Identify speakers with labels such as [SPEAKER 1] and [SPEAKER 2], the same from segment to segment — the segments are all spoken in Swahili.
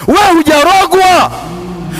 [SPEAKER 1] Wewe hujarogwa.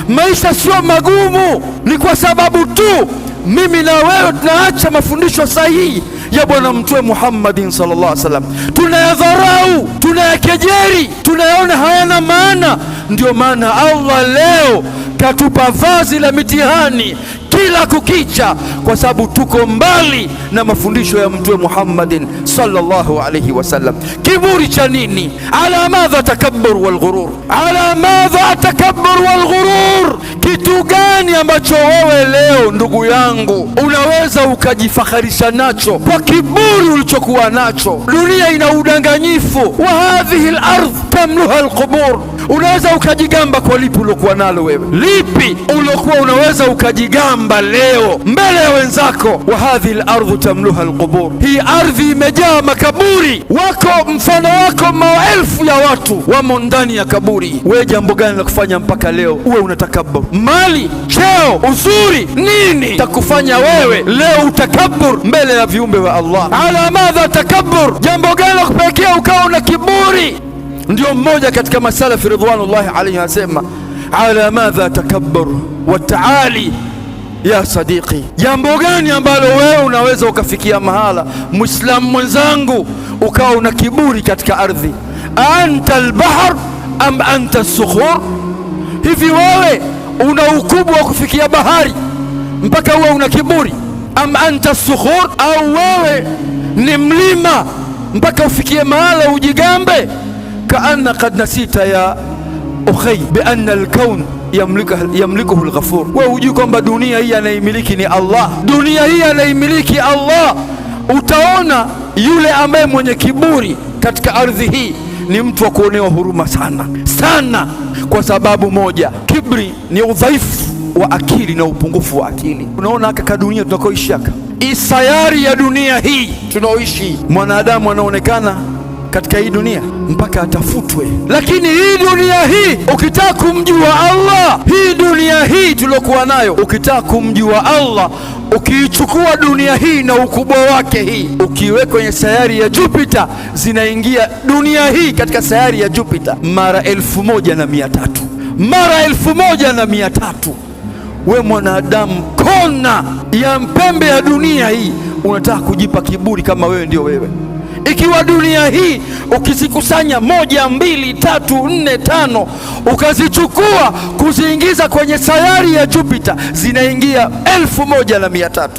[SPEAKER 1] Maisha sio magumu, ni kwa sababu tu mimi na wewe tunaacha mafundisho sahihi ya Bwana Mtume Muhammadin sallallahu alaihi wasallam, tunayadharau, tunayakejeri, tunayaona hayana maana. Ndio maana Allah leo katupa vazi la mitihani kila kukicha, kwa sababu tuko mbali na mafundisho ya Mtume Muhammadin sallallahu alaihi wasallam. Kiburi cha nini? Ala madha takabbur wal ghurur, ala madha takabbur wal ghurur. Kitu gani ambacho wewe leo ndugu yangu unaweza ukajifakharisha nacho kwa kiburi ulichokuwa nacho? Dunia ina udanganyifu. Wa hadhihi al-ardh tamluha al-qubur. Unaweza ukajigamba kwa lipi ulokuwa nalo wewe? Lipi ulokuwa unaweza ukajigamba leo mbele ya wenzako? Wa hadhihi al-ardhu tamluha al-qubur, hii ardhi imejaa makaburi. Wako mfano wako maelfu ya watu wamo ndani ya kaburi. Wewe jambo gani la kufanya mpaka leo uwe unatakabur? Mali, cheo, uzuri, nini takufanya wewe leo utakabur mbele ya viumbe wa Allah? Ala madha takabur, jambo gani la kupelekea ukawa una kiburi? Ndio mmoja katika masalafi ridwanullahi alayhi asema, ala madha takabbur wa taali ya sadiqi. Jambo gani ambalo wewe unaweza ukafikia mahala muislamu mwenzangu ukawa una kiburi katika ardhi? Anta albahr am anta sukhur? Hivi wewe una ukubwa wa kufikia bahari mpaka wewe una kiburi? Am anta sukhur, au wewe ni mlima mpaka ufikie mahala ujigambe? Kaanna qad nasita ya ukhay bi anna al-kawn yamlikuhu al-ghafur. Wewe hujui kwamba dunia hii anaimiliki ni Allah? Dunia hii anaimiliki Allah. Utaona yule ambaye mwenye kiburi katika ardhi hii ni mtu wa kuonewa huruma sana sana, kwa sababu moja, kibri ni udhaifu wa akili na upungufu wa akili. Unaona haka dunia tunakoishi, haka isayari ya dunia hii tunaoishi, mwanadamu anaonekana katika hii dunia mpaka atafutwe. Lakini hii dunia hii ukitaka kumjua Allah, hii dunia hii tuliokuwa nayo, ukitaka kumjua Allah, ukiichukua dunia hii na ukubwa wake hii, ukiweka kwenye sayari ya Jupiter, zinaingia dunia hii katika sayari ya Jupiter mara 1300, mara 1300. We mwanadamu, kona ya mpembe ya dunia hii unataka kujipa kiburi kama wewe ndio wewe. Ikiwa dunia hii ukizikusanya 1, 2, 3, 4, 5 ukazichukua kuziingiza kwenye sayari ya Jupiter, zinaingia 1300.